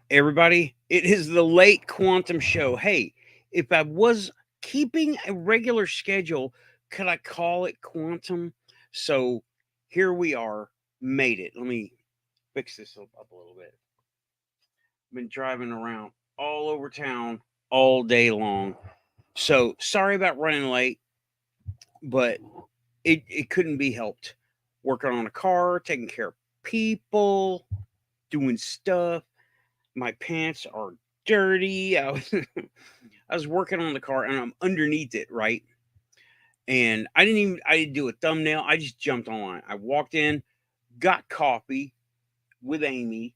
Everybody, it is the late quantum show. Hey, if I was keeping a regular schedule, could I call it quantum? So here we are, made it. Let me fix this up a little bit. Been driving around all over town all day long. So sorry about running late, but it couldn't be helped. Working on a car, taking care of people, doing stuff. My pants are dirty. I was working on the car and I'm underneath it, right? And I didn't do a thumbnail. I just jumped online. I walked in, got coffee with Amy,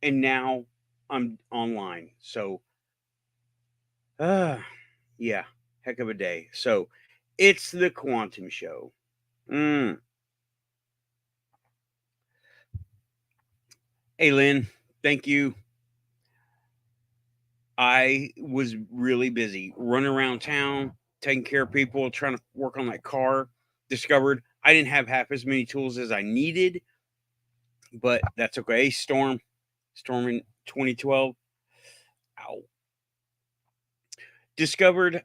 and now I'm online. So, uh, yeah, heck of a day. So, it's the Quantum Show. Mm. Hey, Lynn, thank you. I was really busy running around town, taking care of people, trying to work on that car. Discovered I didn't have half as many tools as I needed, but that's okay. Storm in 2012. Ow. Discovered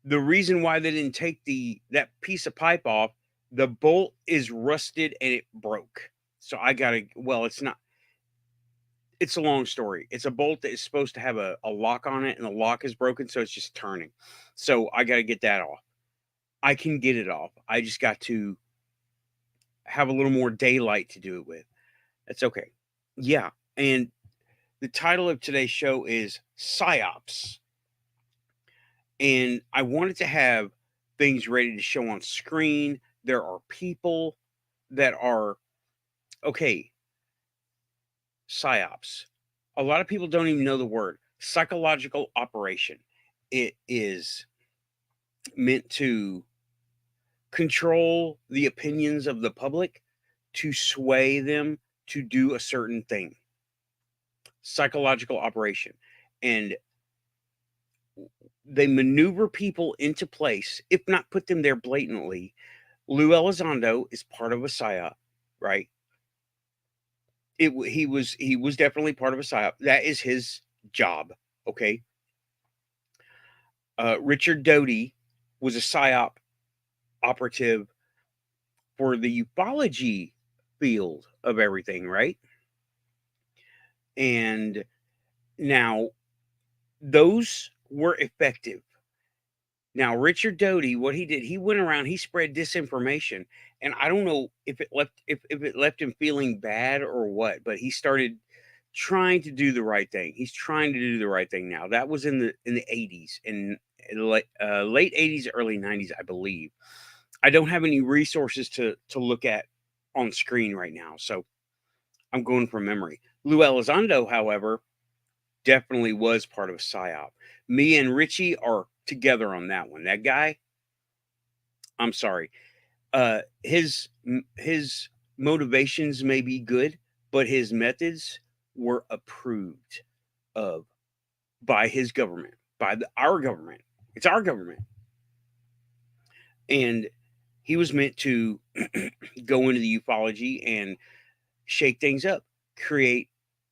the reason why they didn't take that piece of pipe off. The bolt is rusted and it broke. So I gotta. Well, it's not. It's a long story. It's a bolt that is supposed to have a lock on it, and the lock is broken, so it's just turning. So I got to get that off. I can get it off. I just got to have a little more daylight to do it with. That's okay. Yeah. And the title of today's show is Psyops. And I wanted to have things ready to show on screen. There are people that are, okay, Psyops. A lot of people don't even know the word psychological operation. It is meant to control the opinions of the public, to sway them to do a certain thing. Psychological operation. And they maneuver people into place, if not put them there blatantly. Lou Elizondo is part of a psyop, right? He was definitely part of a psyop. That is his job. Okay. Richard Doty was a psyop operative for the ufology field of everything, right? And now those were effective. Now, Richard Doty, what he did, he went around, he spread disinformation, and I don't know if it left him feeling bad or what, but he started trying to do the right thing. He's trying to do the right thing now. That was in the 80s, in late 80s, early 90s, I believe. I don't have any resources to look at on screen right now, so I'm going from memory. Lou Elizondo, however, definitely was part of a psyop. Me and Richie are together on that one. That guy, I'm sorry. His motivations may be good, but his methods were approved of by his government, by our government. It's our government, and he was meant to go into the ufology and shake things up, create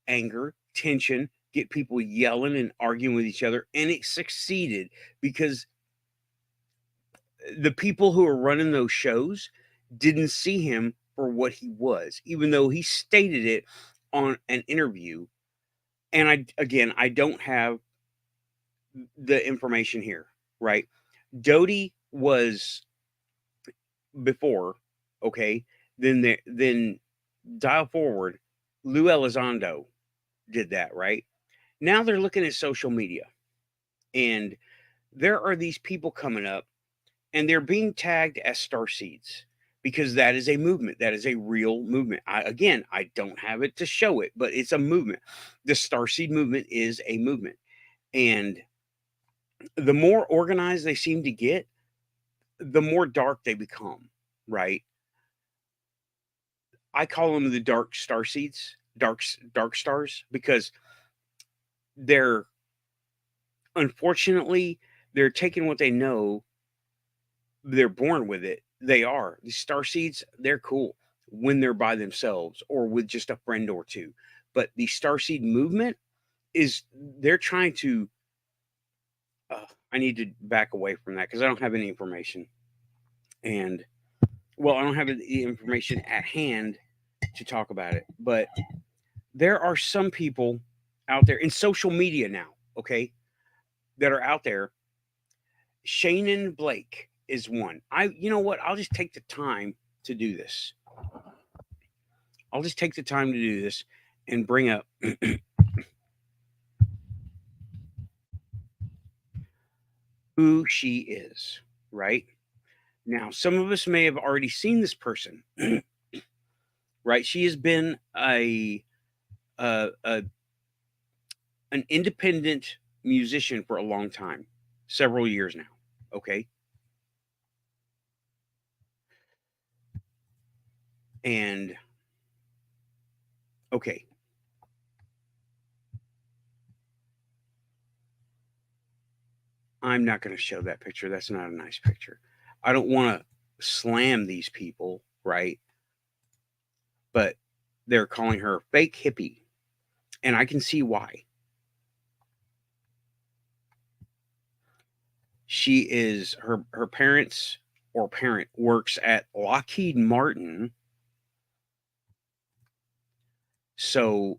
anger, tension, get people yelling and arguing with each other. And it succeeded because the people who were running those shows didn't see him for what he was, even though he stated it on an interview. And I don't have the information here, right? Doty was before, okay. Then dial forward, Lou Elizondo did that, right? Now they're looking at social media, and there are these people coming up, and they're being tagged as starseeds because that is a movement. That is a real movement. I don't have it to show it, but it's a movement. The starseed movement is a movement, and the more organized they seem to get, the more dark they become. Right? I call them the dark starseeds, dark stars, because they're unfortunately they're taking what they know. They're born with it. They are the star seeds. They're cool when they're by themselves or with just a friend or two. But the Starseed movement is, they're trying to, I need to back away from that because I don't have any information. And, well, I don't have the information at hand to talk about it. But there are some people out there in social media now, okay, that are out there. Shannon Blake is one. You know what? I'll just take the time to do this. I'll just take the time to do this and bring up who she is, right? Now, some of us may have already seen this person, right? She has been a an independent musician for a long time, several years now, okay? And okay, I'm not going to show that picture. That's not a nice picture. I don't want to slam these people, right? But they're calling her fake hippie, and I can see why. She is her parents or parent works at Lockheed Martin. So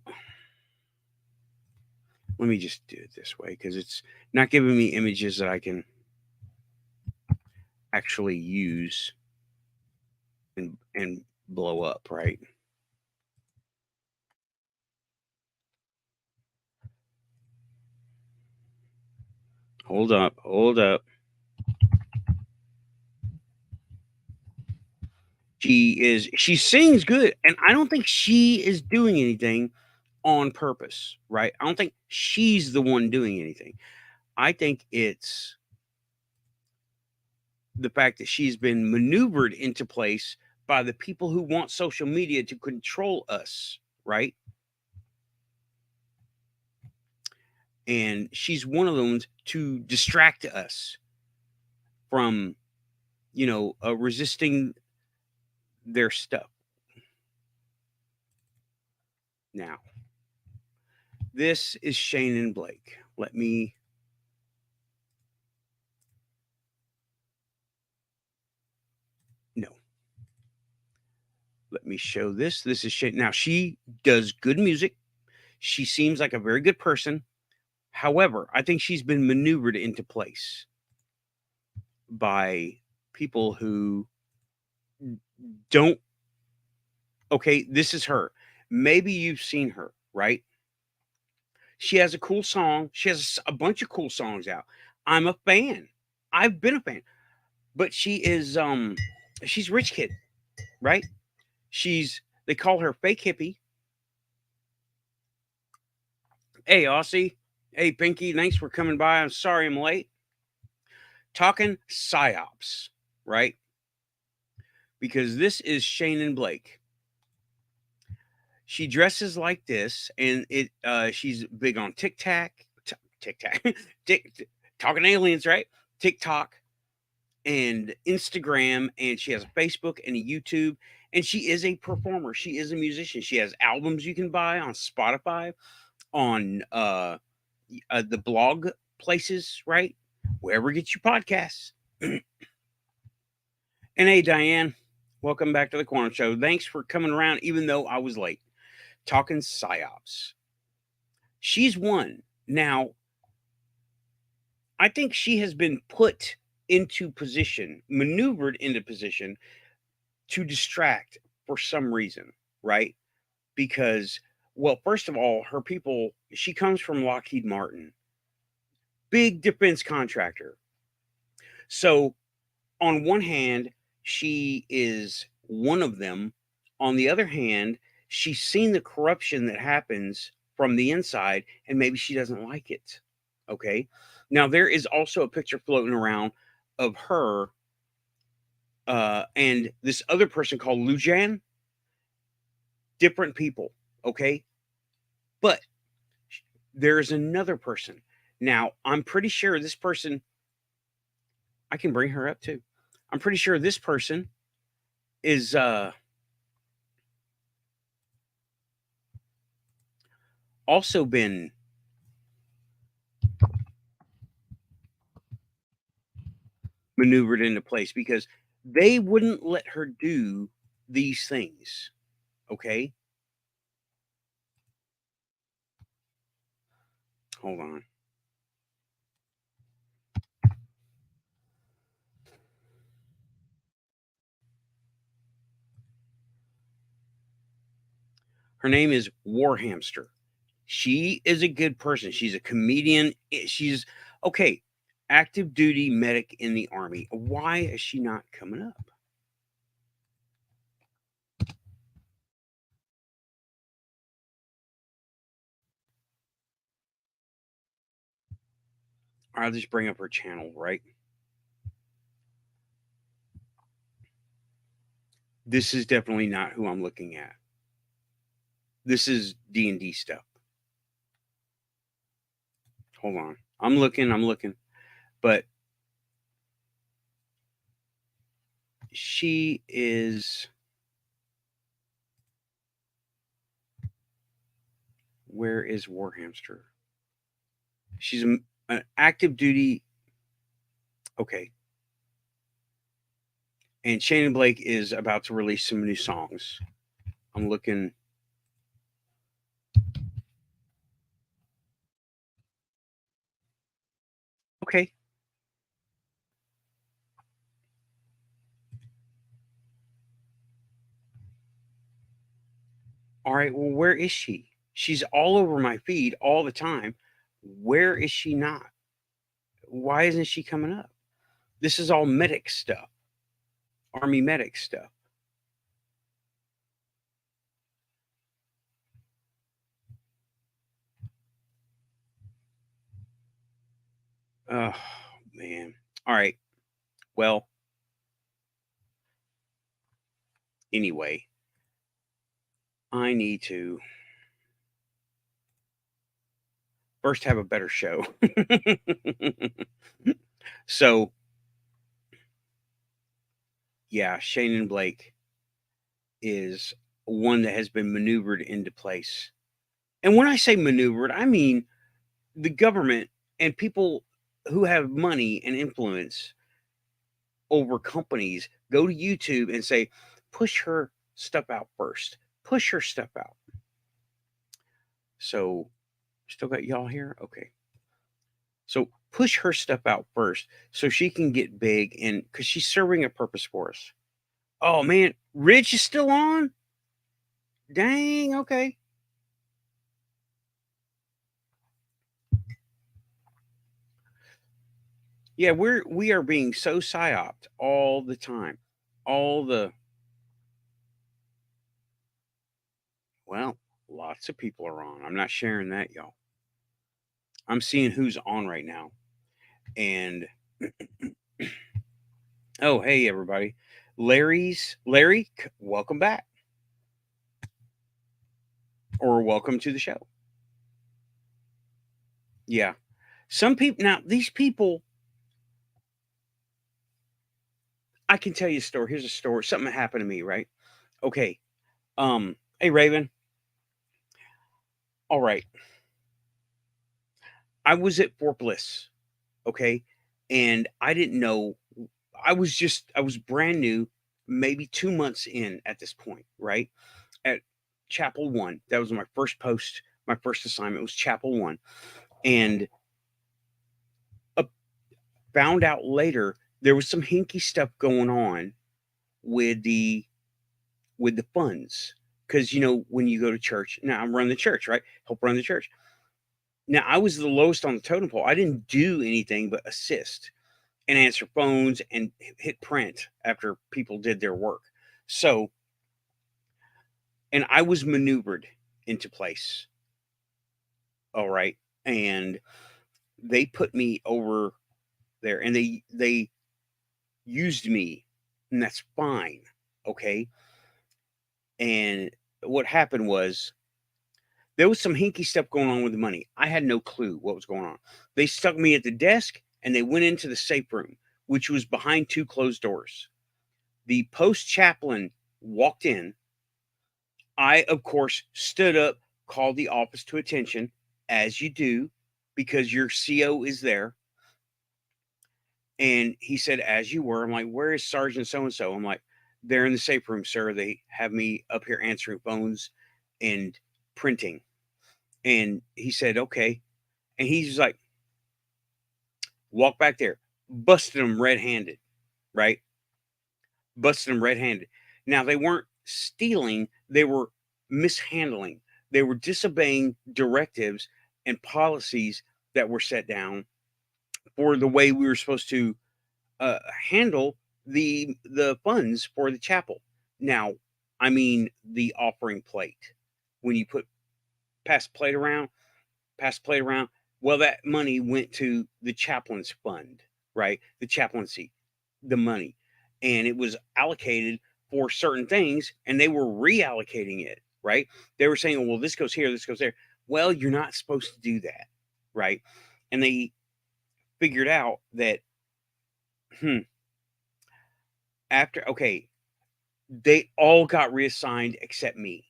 let me just do it this way because it's not giving me images that I can actually use and blow up, right? Hold up, hold up. She sings good, and I don't think she is doing anything on purpose, right? I don't think she's the one doing anything. I think it's the fact that she's been maneuvered into place by the people who want social media to control us, right? And she's one of them to distract us from, resisting their stuff. Now, this is Shannon Blake. No. Let me show this. This is Shannon. Now, she does good music. She seems like a very good person. However, I think she's been maneuvered into place by people who don't. Okay, this is her. Maybe you've seen her, right? She has a cool song. She has a bunch of cool songs out. I'm a fan. I've been a fan. But she's rich kid, right? They call her fake hippie. Hey, Aussie. Hey, Pinky, thanks for coming by. I'm sorry I'm late. Talking Psyops, right? Because this is Shannon Blake. She dresses like this, and she's big on TikTok, talking aliens, right? TikTok and Instagram, and she has a Facebook and a YouTube, and she is a performer. She is a musician. She has albums you can buy on Spotify, on the blog places, right? Wherever get your podcasts. And hey, Diane, welcome back to the Quantum Show. Thanks for coming around, even though I was late. Talking Psyops. She's one. Now, I think she has been put into position, maneuvered into position to distract for some reason, right? Because, well, first of all, her people, she comes from Lockheed Martin, big defense contractor. So, on one hand, she is one of them. On the other hand, she's seen the corruption that happens from the inside, and maybe she doesn't like it. Okay. Now, there is also a picture floating around of her and this other person called HeyLujan. Different people. Okay. But there is another person. Now, I'm pretty sure this person, I can bring her up too. I'm pretty sure this person is also been maneuvered into place because they wouldn't let her do these things. Okay. Hold on. Her name is Warhamster. She is a good person. She's a comedian. She's okay. Active duty medic in the army. Why is she not coming up? I'll just bring up her channel, right? This is definitely not who I'm looking at. This is D&D stuff. Hold on. I'm looking. But she is, where is Warhamster? She's an active duty. Okay. And Shannon Blake is about to release some new songs. I'm looking. Okay. All right. Well, where is she? She's all over my feed all the time. Where is she not? Why isn't she coming up? This is all medic stuff, Army medic stuff. Oh, man. All right. Well, anyway, I need to first have a better show. So, yeah, Shannon Blake is one that has been maneuvered into place. And when I say maneuvered, I mean the government and people who have money and influence over companies go to YouTube and say, push her stuff out first. Push her stuff out. So, still got y'all here? Okay. So, push her stuff out first so she can get big and because she's serving a purpose for us. Oh, man. Rich is still on? Dang. Okay. Yeah, we are being so psyoped all the time. All the well, lots of people are on. I'm not sharing that, y'all. I'm seeing who's on right now. And oh, hey everybody. Larry, welcome back. Or welcome to the show. Yeah. Some people now, these people, I can tell you a story. Here's a story. Something that happened to me, right? Okay. Hey Raven. All right. I was at Fort Bliss, okay? And I didn't know I was brand new, maybe 2 months in at this point, right? At Chapel 1. That was my first post, my first assignment was Chapel 1. And uh, found out later there was some hinky stuff going on with the funds. Because when you go to church, now I'm running the church, right? Help run the church. Now I was the lowest on the totem pole. I didn't do anything but assist and answer phones and hit print after people did their work. So, and I was maneuvered into place. All right. And they put me over there and they used me, and that's fine. Okay. And what happened was there was some hinky stuff going on with the money. I had no clue what was going on. They stuck me at the desk and they went into the safe room, which was behind two closed doors. The post chaplain walked in. I, of course, stood up, called the office to attention, as you do, because your CO is there. And he said, as you were. I'm like, where is Sergeant so-and-so? I'm like, they're in the safe room, sir. They have me up here answering phones and printing. And he said, okay. And he's like, walk back there. Busted them red-handed, right? Busted them red-handed. Now, they weren't stealing. They were mishandling. They were disobeying directives and policies that were set down for the way we were supposed to handle the funds for the chapel. Now, I mean the offering plate. When you pass plate around, well, that money went to the chaplain's fund, right? The chaplaincy, the money, and it was allocated for certain things, and they were reallocating it, right? They were saying, well, this goes here, this goes there. Well, you're not supposed to do that, right? And they figured out that they all got reassigned except me.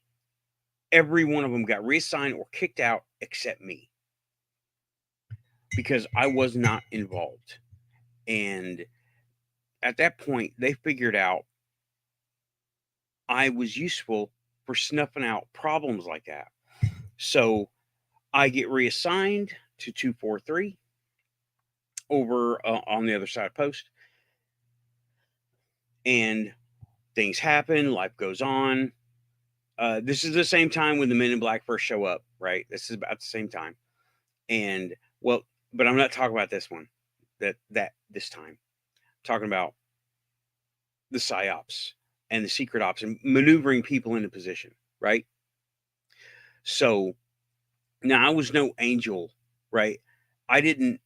Every one of them got reassigned or kicked out except me, because I was not involved. And at that point, they figured out I was useful for snuffing out problems like that. So I get reassigned to 243 over on the other side of post. And things happen, life goes on. This is the same time when the Men in Black first show up, right? This is about the same time. And well, but I'm not talking about this one. This time. I'm talking about the Psyops and the secret ops and maneuvering people into position, right? So now I was no angel, right? I didn't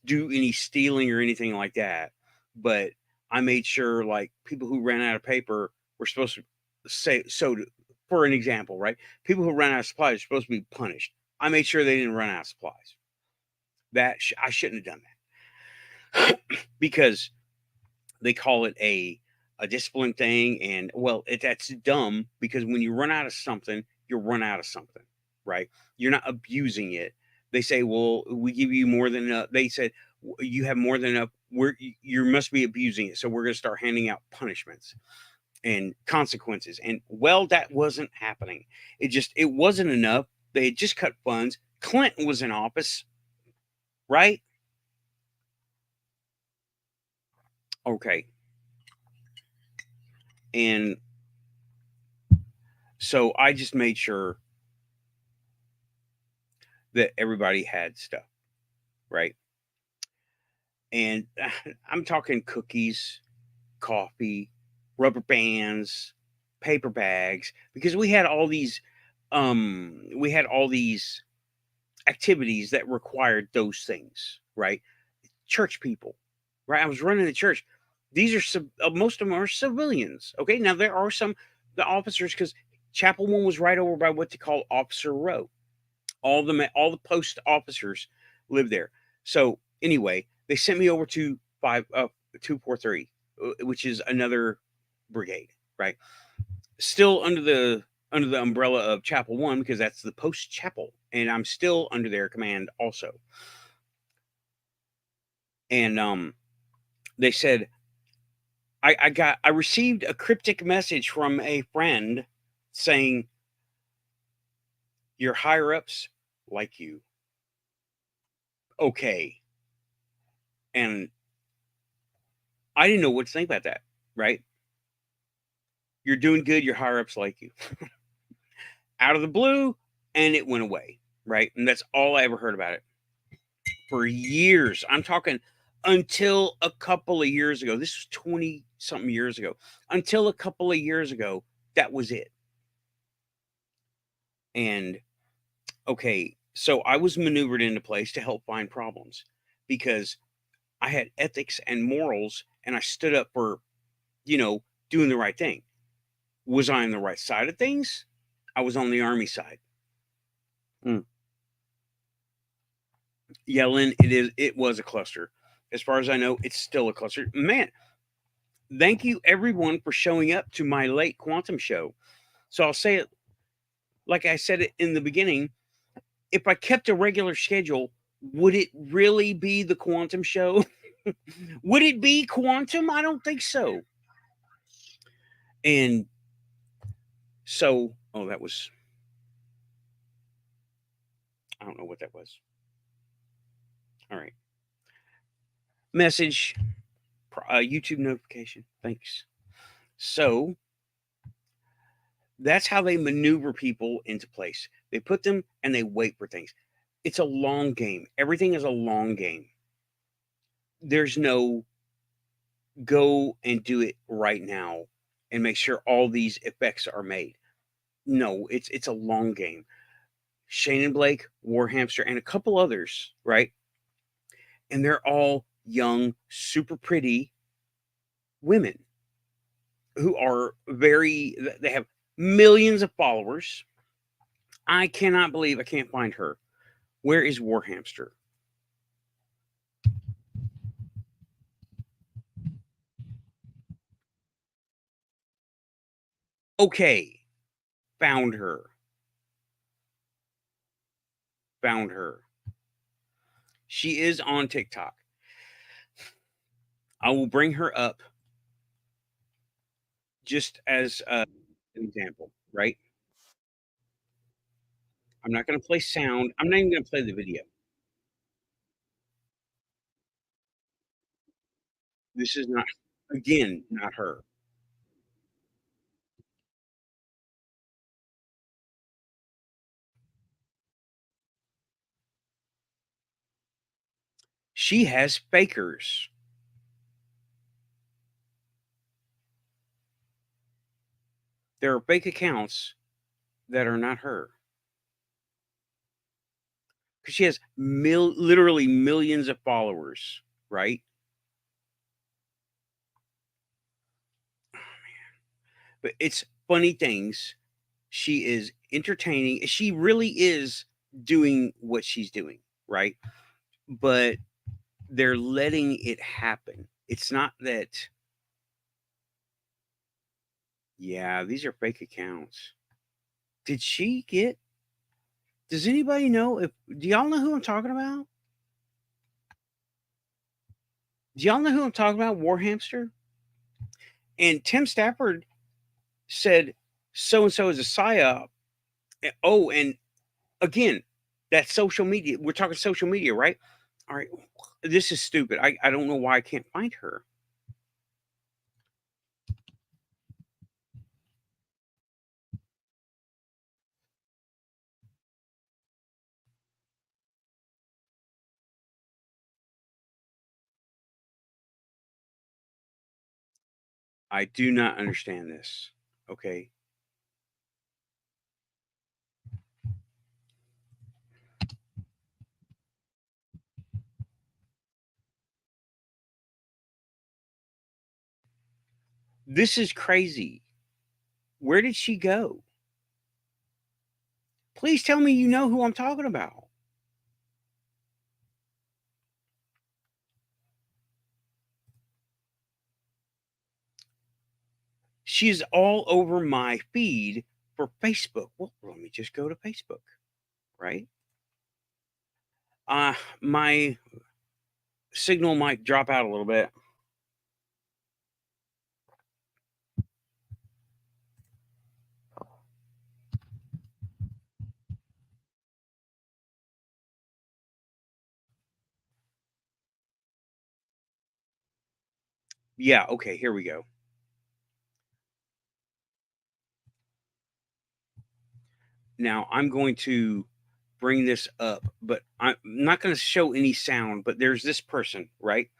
do any stealing or anything like that, but I made sure, like, people who ran out of paper were supposed to say, so for an example, right? People who ran out of supplies are supposed to be punished. I made sure they didn't run out of supplies. I shouldn't have done that because they call it a discipline thing. And well, that's dumb, because when you run out of something, you run out of something, right? You're not abusing it. They say, well, we give you more than enough. They said, you have more than enough. You must be abusing it. So we're going to start handing out punishments and consequences. And well, that wasn't happening. It wasn't enough. They had just cut funds. Clinton was in office, right? Okay. And so I just made sure that everybody had stuff, right? And I'm talking cookies, coffee, rubber bands, paper bags, because we had all these activities that required those things, right? Church people, right? I was running the church. These are most of them are civilians. Okay, now there are the officers, because Chapel One was right over by what they call Officer Row. All the post officers live there. So anyway, they sent me over to 243, which is another brigade, right? Still under the umbrella of Chapel One, because that's the post chapel, and I'm still under their command also. And they said, I received a cryptic message from a friend saying your higher ups like you. Okay. And I didn't know what to think about that, right? You're doing good, your higher ups like you. Out of the blue, and it went away, right? And that's all I ever heard about it. For years. I'm talking until a couple of years ago. This was 20 something years ago. Until a couple of years ago, that was it. And okay, so I was maneuvered into place to help find problems, because I had ethics and morals, and I stood up for, doing the right thing. Was I on the right side of things? I was on the Army side. Yeah, Lynn, it was a cluster. As far as I know, it's still a cluster. Man, thank you everyone for showing up to my late quantum show. So I'll say it. like I said it in the beginning, if I kept a regular schedule, would it really be the quantum show? Would it be quantum? I don't think so. And so, oh, that was, I don't know what that was. All right. Message, YouTube notification. Thanks. So that's how they maneuver people into place. They put them and they wait for things. It's a long game. Everything is a long game. There's no go and do it right now and make sure all these effects are made. No, it's a long game. Shane and Blake, Warhamster, and a couple others, right? And they're all young, super pretty women who are they have millions of followers. I cannot believe I can't find her. Where is Warhamster? Okay, found her. Found her. She is on TikTok. I will bring her up just as an example, right? I'm not going to play sound. I'm not even going to play the video. This is not, again, not her. She has fakers. There are fake accounts that are not her because she has literally millions of followers, right? But it's funny things. She is entertaining. She really is doing what she's doing, right? But they're letting it happen. It's not that, yeah, these are fake accounts. Did she get, does anybody know if, do y'all know who I'm talking about? Do y'all know who I'm talking about? Warhamster? And Tim Stafford said, so and so is a psyop. Oh, and again, that's social media. We're talking social media, right? All right. This is stupid. I don't know why I can't find her. I do not understand this. Okay. This is crazy. Where did she go? Please tell me you know who I'm talking about. She's all over my feed for Facebook. Well, let me just go to Facebook, right? My signal might drop out a little bit. Yeah, okay, here we go. Now I'm going to bring this up, but I'm not going to show any sound. But there's this person, right?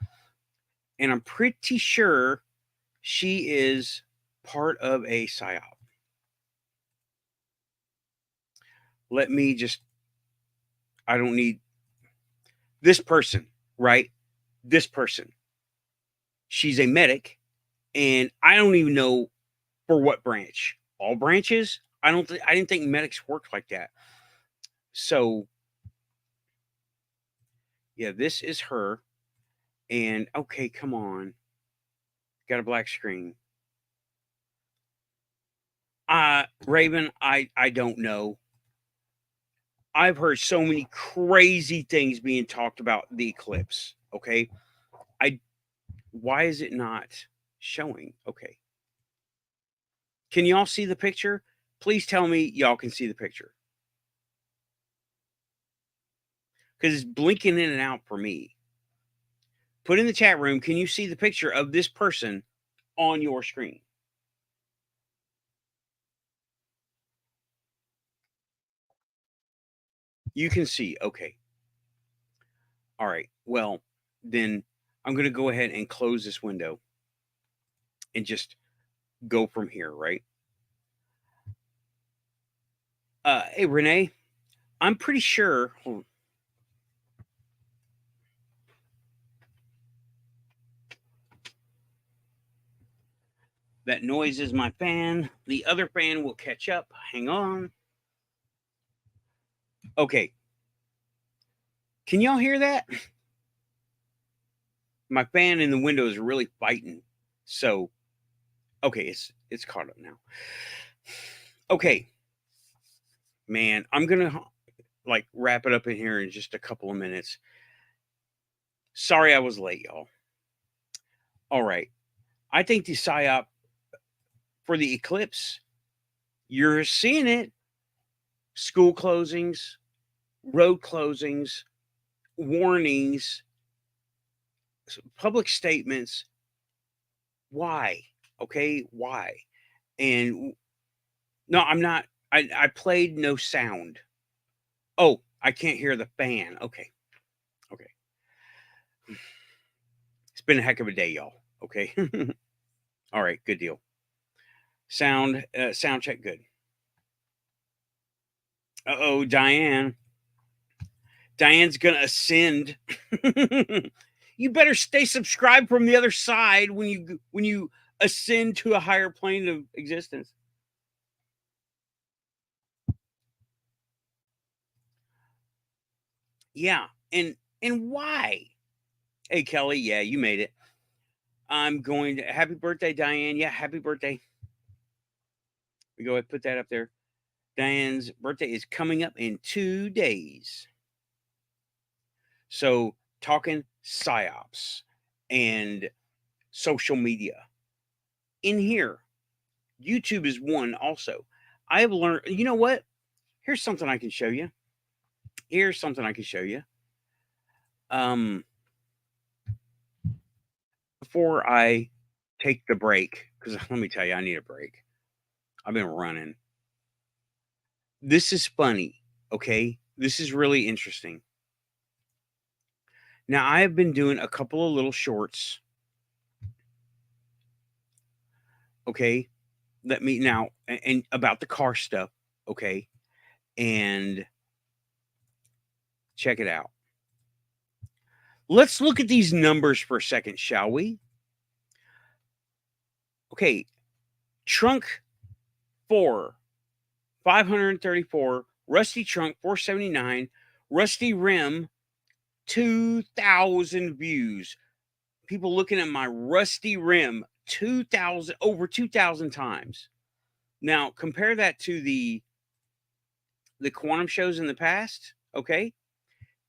And I'm pretty sure she is part of a psyop. Let me just, I don't need this person, right? This person. She's a medic, and I don't even know for what branch. All branches? I didn't think medics worked like that. So yeah, this is her. And okay, come on. Got a black screen. Raven, I don't know. I've heard so many crazy things being talked about the eclipse. Okay. Why is it not showing? Okay. Can y'all see the picture? Please tell me y'all can see the picture. Because it's blinking in and out for me. Put in the chat room, can you see the picture of this person on your screen? You can see. Okay. All right. Well, then I'm going to go ahead and close this window and just go from here, right? Hey, Renee, I'm pretty sure. Hold on. That noise is my fan. The other fan will catch up. Hang on. Okay. Can y'all hear that? My fan in the window is really fighting. So, okay, it's caught up now. Okay. Man, I'm going to like wrap it up in here in just a couple of minutes. Sorry I was late, y'all. All right. I think the psyop for the eclipse, you're seeing it. School closings, road closings, warnings, public statements. Why? Okay, why? And no, I'm not. I played no sound. Oh, I can't hear the fan. Okay. Okay. It's been a heck of a day, y'all. Okay. All right, good deal. Sound check good. Uh-oh, Diane. Diane's gonna ascend. You better stay subscribed from the other side when you ascend to a higher plane of existence. Yeah, and why? Hey Kelly, yeah, you made it. I'm going to happy birthday, Diane. Yeah, happy birthday. We go ahead and put that up there. Diane's birthday is coming up in 2 days. So talking psyops and social media. In here, YouTube is one also. I have learned, you know what? Here's something I can show you. Here's something I can show you. Before I take the break, because let me tell you, I need a break. I've been running. This is funny, okay? This is really interesting. Now, I have been doing a couple of little shorts. Okay. Let me now, and about the car stuff. Okay. And check it out. Let's look at these numbers for a second, shall we? Okay. Trunk 4, 534. Rusty trunk, 479. Rusty rim, 2,000 views. People looking at my rusty rim, 2,000, over 2,000 times. Now, compare that to the quantum shows in the past. Okay.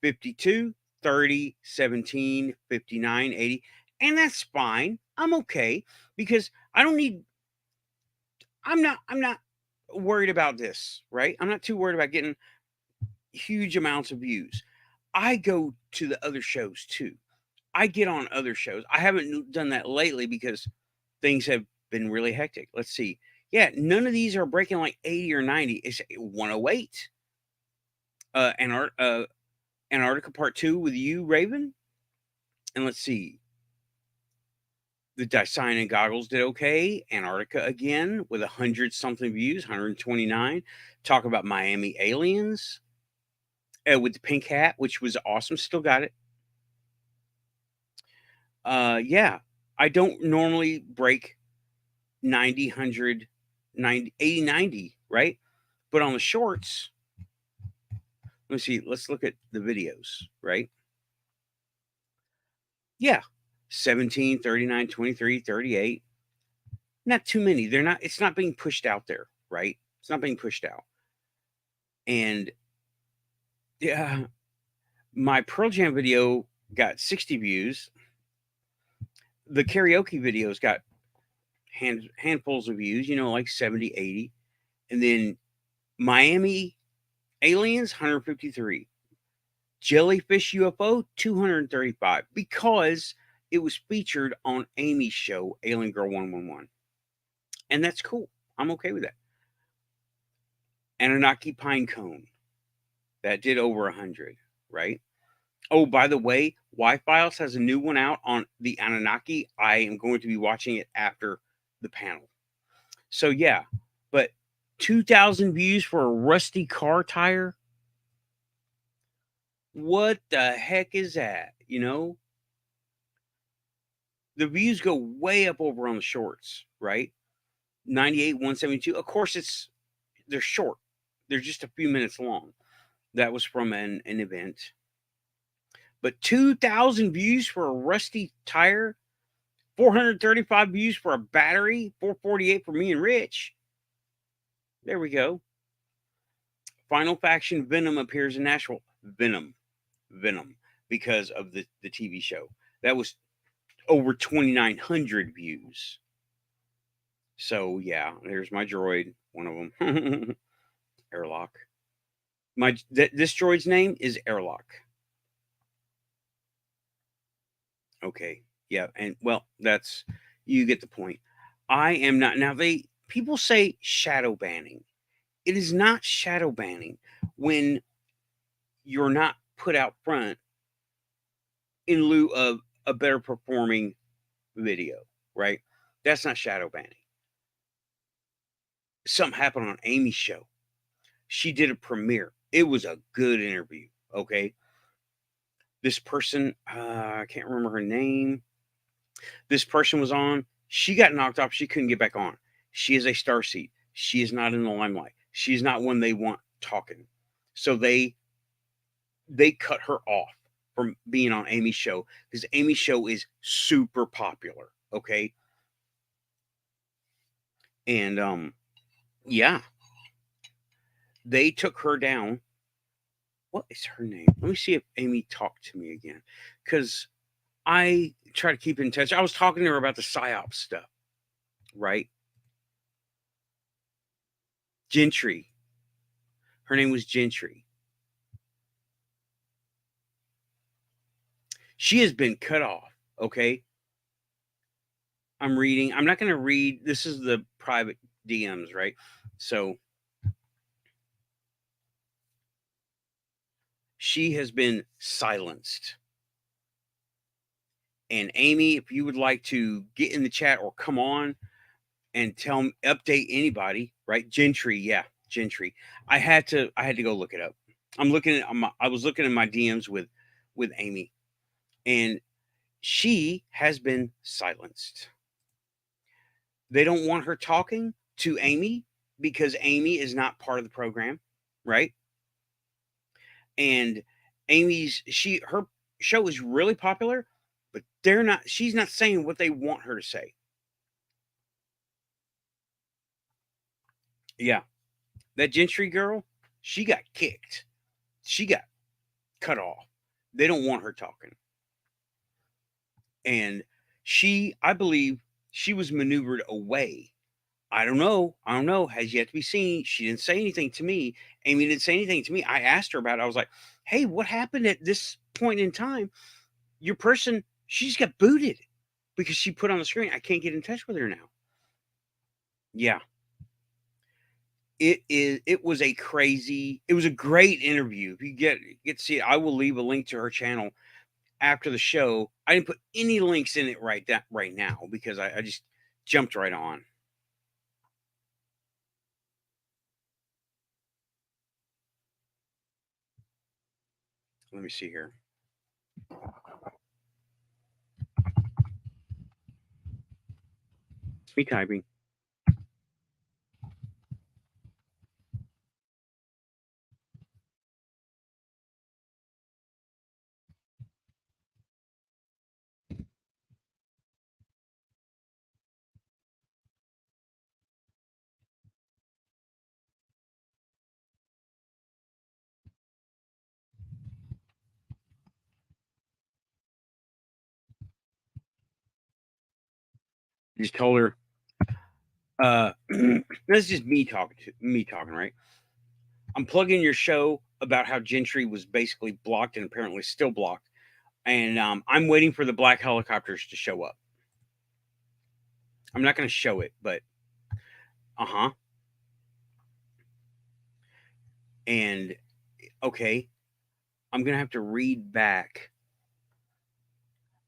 52, 30, 17, 59, 80. And that's fine. I'm okay because I'm not worried about this, right? I'm not too worried about getting huge amounts of views. I go to the other shows too. I get on other shows. I haven't done that lately because things have been really hectic. Let's see. Yeah, none of these are breaking like 80 or 90. It's 108. Antarctica Part 2 with you, Raven. And let's see. The Dyson goggles did okay. Antarctica again with 100 something views, 129. Talk about Miami aliens with the pink hat, which was awesome. Still got it. Yeah, I don't normally break 90, 100, 90, 80, 90, right? But on the shorts, let's see. Let's look at the videos, right? Yeah, 17, 39, 23, 38. Not too many. They're not, it's not being pushed out there. right? It's not being pushed out. And yeah, my Pearl Jam video got 60 views. The karaoke videos got handfuls of views, like 70, 80. And then Miami Aliens, 153. Jellyfish UFO, 235. Because it was featured on Amy's show, Alien Girl 111. And that's cool. I'm okay with that. Anunnaki Pinecone, that did over 100, right? Oh, by the way, Y-Files has a new one out on the Anunnaki. I am going to be watching it after the panel. So yeah, but 2,000 views for a rusty car tire? What the heck is that? The views go way up over on the shorts, right? 98, 172. Of course, they're short. They're just a few minutes long. That was from an event. But 2,000 views for a rusty tire, 435 views for a battery, 448 for me and Rich. There we go. Final Faction Venom appears in Nashville. Venom, because of the TV show. That was over 2,900 views. So yeah, there's my droid, one of them. Airlock. This droid's name is Airlock. Okay. Yeah, and well, that's you get the point. I am not now people say shadow banning. It is not shadow banning when you're not put out front in lieu of a better performing video, right? That's not shadow banning. Something happened on Amy's show. She did a premiere. It was a good interview, okay? This person, I can't remember her name. This person was on. She got knocked off. She couldn't get back on. She is a starseed. She is not in the limelight. She's not one they want talking. So they cut her off from being on Amy's show because Amy's show is super popular. Okay. And yeah, they took her down. What is her name? Let me see if Amy talked to me again. Because I try to keep in touch. I was talking to her about the Psyops stuff, right? Gentry. Her name was Gentry. She has been cut off. Okay. I'm reading. I'm not going to read. This is the private DMs, right? So she has been silenced. And Amy, if you would like to get in the chat or come on and update anybody, right? Gentry, yeah, Gentry. I had to go look it up. I was looking at my DMs with Amy, and she has been silenced. They don't want her talking to Amy because Amy is not part of the program, right? And her show is really popular, but she's not saying what they want her to say. Yeah. That Gentry girl, she got kicked. She got cut off. They don't want her talking. And I believe she was maneuvered away. I don't know. Has yet to be seen. She didn't say anything to me. Amy didn't say anything to me. I asked her about it. I was like, hey, what happened at this point in time? Your person, she's got booted because she put on the screen, I can't get in touch with her now. Yeah. It was a great interview. If you get to see it, I will leave a link to her channel after the show. I didn't put any links in it right now because I just jumped right on. Let me see here. It's me typing. Just told her, that's just me talking, right? I'm plugging your show about how Gentry was basically blocked and apparently still blocked. And I'm waiting for the black helicopters to show up. I'm not going to show it, but And okay, I'm going to have to read back.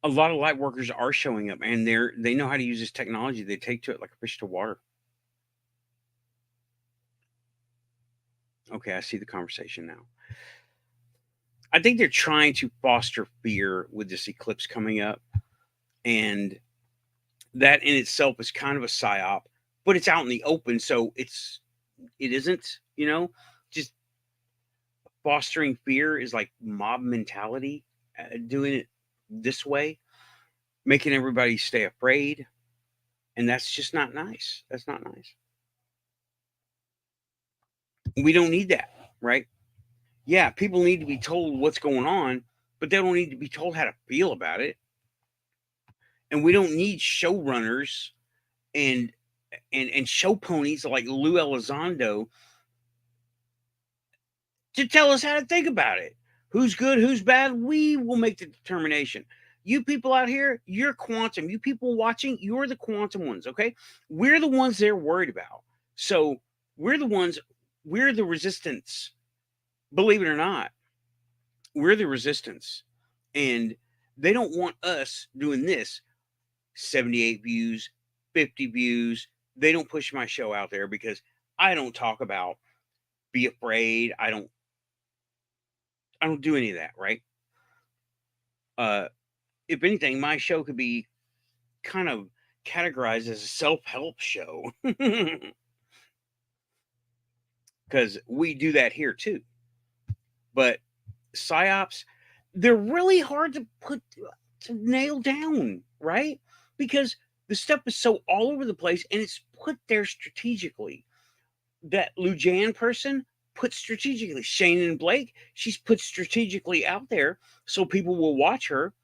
A lot of light workers are showing up, and they know how to use this technology. They take to it like a fish to water. Okay, I see the conversation now. I think they're trying to foster fear with this eclipse coming up, and that in itself is kind of a psyop, but it's out in the open, so it isn't, just fostering fear is like mob mentality, doing it this way, making everybody stay afraid, and that's just not nice. That's not nice. We don't need that, right? Yeah, people need to be told what's going on, but they don't need to be told how to feel about it. And we don't need showrunners and show ponies like Lou Elizondo to tell us how to think about it. Who's good, who's bad, we will make the determination. You people out here, you're quantum. You people watching, you're the quantum ones, okay? We're the ones they're worried about. So we're the resistance. Believe it or not, we're the resistance. And they don't want us doing this. 78 views, 50 views. They don't push my show out there because I don't talk about be afraid. I don't do any of that, right? If anything, my show could be kind of categorized as a self-help show. Because we do that here too. But psyops, they're really hard to nail down, right? Because the stuff is so all over the place and it's put there strategically. That Lujan person put strategically. Shane and Blake, she's put strategically out there so people will watch her.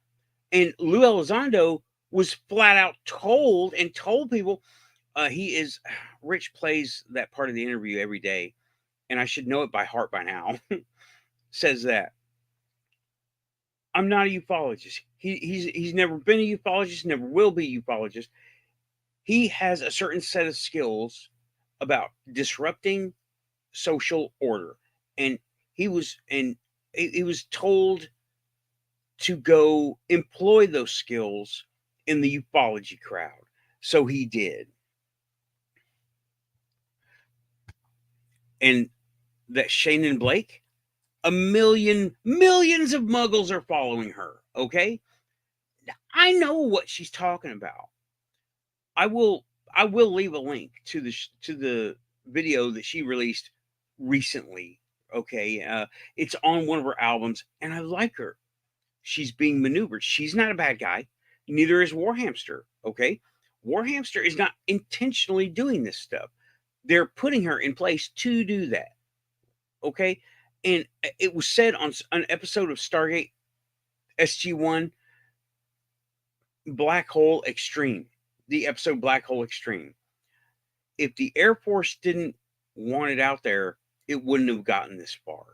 And Lou Elizondo was flat out told people, Rich plays that part of the interview every day, and I should know it by heart by now. Says that I'm not a ufologist. He's never been a ufologist, never will be a ufologist. He has a certain set of skills about disrupting social order, and he was told to go employ those skills in the ufology crowd. So he did. And that Shane Blake, millions of muggles are following her. Okay. I know what she's talking about. I will leave a link to the video that she released recently. Okay. It's on one of her albums, and I like her. She's being maneuvered. She's not a bad guy. Neither is Warhamster. Okay. Warhamster is not intentionally doing this stuff. They're putting her in place to do that. Okay. And it was said on an episode of Stargate SG-1, Black Hole Extreme, the episode Black Hole Extreme. If the Air Force didn't want it out there, it wouldn't have gotten this far.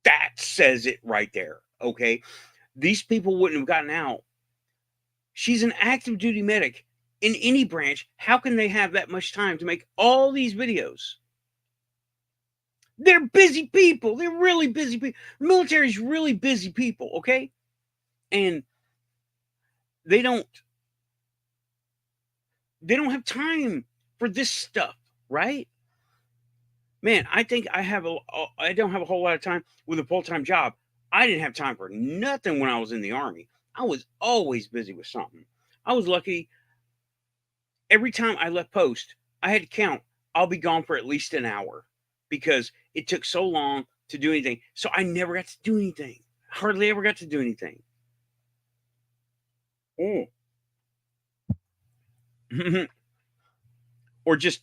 That says it right there. Okay. These people wouldn't have gotten out. She's an active duty medic in any branch. How can they have that much time to make all these videos? They're busy people. They're really busy people. The military's really busy people, okay? And they don't have time for this stuff, right? Man, I think I don't have a whole lot of time with a full-time job. I didn't have time for nothing when I was in the Army. I was always busy with something. I was lucky. Every time I left post, I had to count. I'll be gone for at least an hour because it took so long to do anything. So I never got to do anything. Hardly ever got to do anything. Or just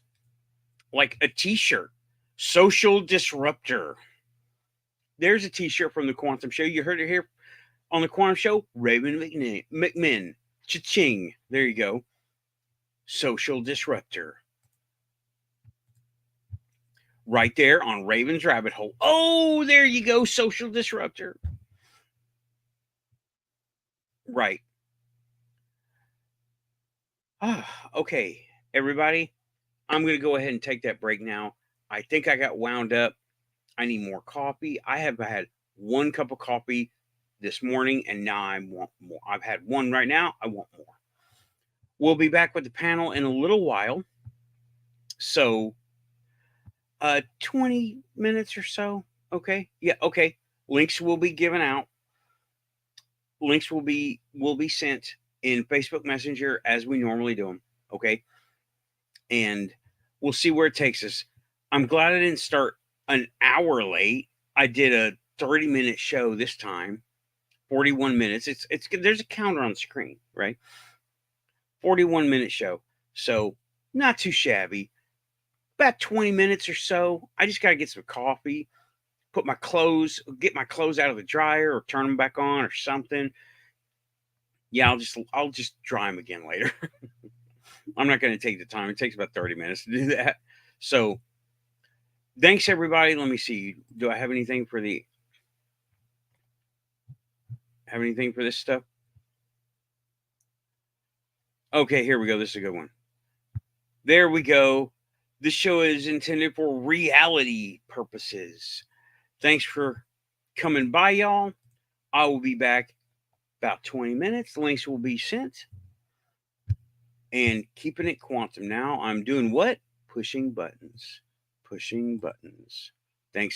like a t-shirt. Social disruptor. There's a t-shirt from the Quantum Show. You heard it here on the Quantum Show. Raven McMinn. Cha-ching. There you go. Social disruptor. Right there on Raven's Rabbit Hole. Oh, there you go. Social disruptor. Right. Okay, everybody. I'm going to go ahead and take that break now. I think I got wound up. I need more coffee. I have had one cup of coffee this morning, and now I want more. I've had one right now. I want more. We'll be back with the panel in a little while. So, 20 minutes or so. Okay. Yeah. Okay. Links will be given out. Links will be sent in Facebook Messenger as we normally do them. Okay. And we'll see where it takes us. I'm glad I didn't start an hour late. I did a 30-minute show this time. 41 minutes. It's there's a counter on the screen, right? 41-minute show. So, not too shabby. About 20 minutes or so. I just got to get some coffee, get my clothes out of the dryer or turn them back on or something. Yeah, I'll just dry them again later. I'm not going to take the time. It takes about 30 minutes to do that. So, thanks everybody. Let me see. Do I have anything for this stuff? Okay, here we go. This is a good one. There we go. This show is intended for reality purposes. Thanks for coming by, y'all. I will be back about 20 minutes. The links will be sent. And keeping it quantum now. I'm doing what? Pushing buttons. Pushing buttons. Thanks.